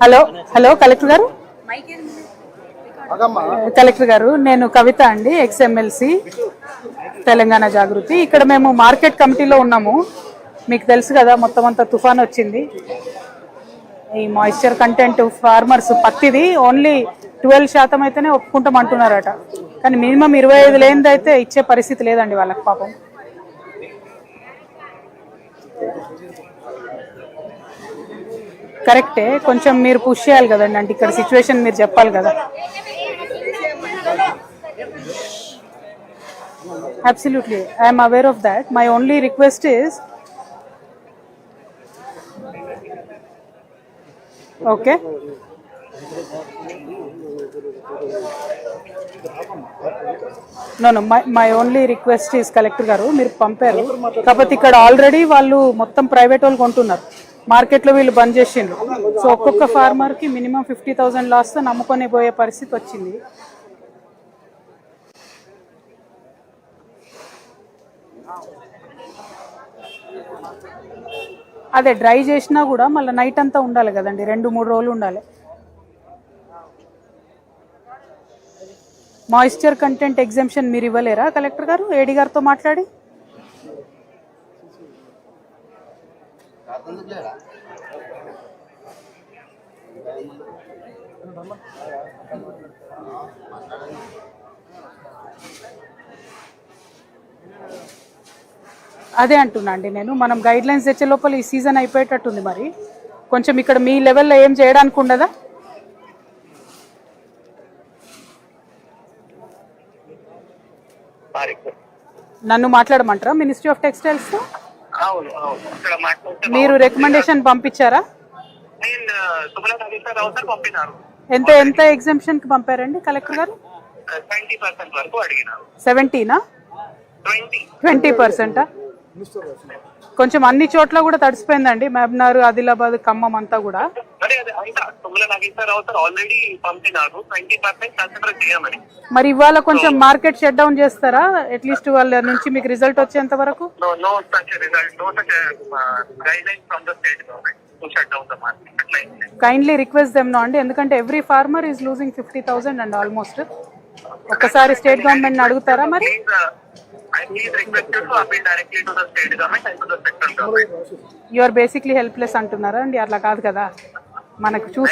Hello hello collector గారు, collector గారు నేను కవిత అండి, ఎక్స్ఎమ్మెల్సీ తెలంగాణ జాగృతి. ఇక్కడ మేము మార్కెట్ కమిటీలో ఉన్నాము. మీకు తెలుసు కదా, మొత్తం అంతా తుఫాన్ వచ్చింది. ఈ మాయిశ్చర్ కంటెంట్ ఫార్మర్స్ పత్తిది ఓన్లీ 12% అయితేనే ఒప్పుకుంటాం అంటున్నారట. కానీ మినిమం 25 లేనిది అయితే ఇచ్చే పరిస్థితి లేదండి వాళ్ళకి పాపం. కరెక్టే, కొంచెం మీరు పుష్ చేయాలి కదండి, అంటే ఇక్కడ సిచ్యువేషన్ మీరు చెప్పాలి కదా. Absolutely, I am aware of that. My only request is, okay, no, my only request is collector గారు, మీరు పంపారు కాకపోతే ఇక్కడ ఆల్రెడీ వాళ్ళు మొత్తం ప్రైవేట్ వాళ్ళు కొంటున్నారు, మార్కెట్లో వీళ్ళు బంద్ చేసిండ్రు. సో ఒక్కొక్క ఫార్మర్కి మినిమం 50,000 లాస్తో నమ్ముకొని పోయే పరిస్థితి వచ్చింది. అదే డ్రై చేసినా కూడా మళ్ళీ నైట్ అంతా ఉండాలి కదండి, 2-3 రోజులు ఉండాలి. మాయిశ్చర్ కంటెంట్ ఎగ్జామ్షన్ మీరు ఇవ్వలేరా కలెక్టర్ గారు, ఏడీ గారితో మాట్లాడి? అదే అంటున్నా అండి నేను, మనం గైడ్ లైన్స్ తెచ్చే లోపల ఈ సీజన్ అయిపోయేటట్టుంది. మరి కొంచెం ఇక్కడ మీ లెవెల్లో ఏం చేయడానికి ఉండదా? నన్ను మాట్లాడమంటారా మినిస్ట్రీ ఆఫ్ టెక్స్టైల్స్ తో? మీరు రికమెండేషన్ పంపించారా? ఎంత ఎంత ఎగ్జామ్షన్ కి పంపారండి కలెక్టర్ గారు? 70నా 20%? కొంచెం అన్ని చోట్ల కూడా తడిసిపోయిందండి, మహబూబ్నగర్, ఆదిలాబాద్, ఖమ్మం అంతా కూడా. మరి ఇవాళ కొంచెం మార్కెట్ షట్ డౌన్ చేస్తారా అట్లీస్ట్ వాళ్ళ నుంచి మీకు రిజల్ట్ వచ్చేంత వరకు? కైండ్లీ రిక్వెస్ట్ దెమ్ నో అండి, ఎందుకంటే every farmer is losing 50,000 and almost. ఒక్కసారి స్టేట్ గవర్నమెంట్ అడుగుతారా మరి? యు ఆర్ బేసిక్లీ హెల్ప్లెస్ అంటున్నారా అండి? అట్లా కాదు కదా, మనకు చూసి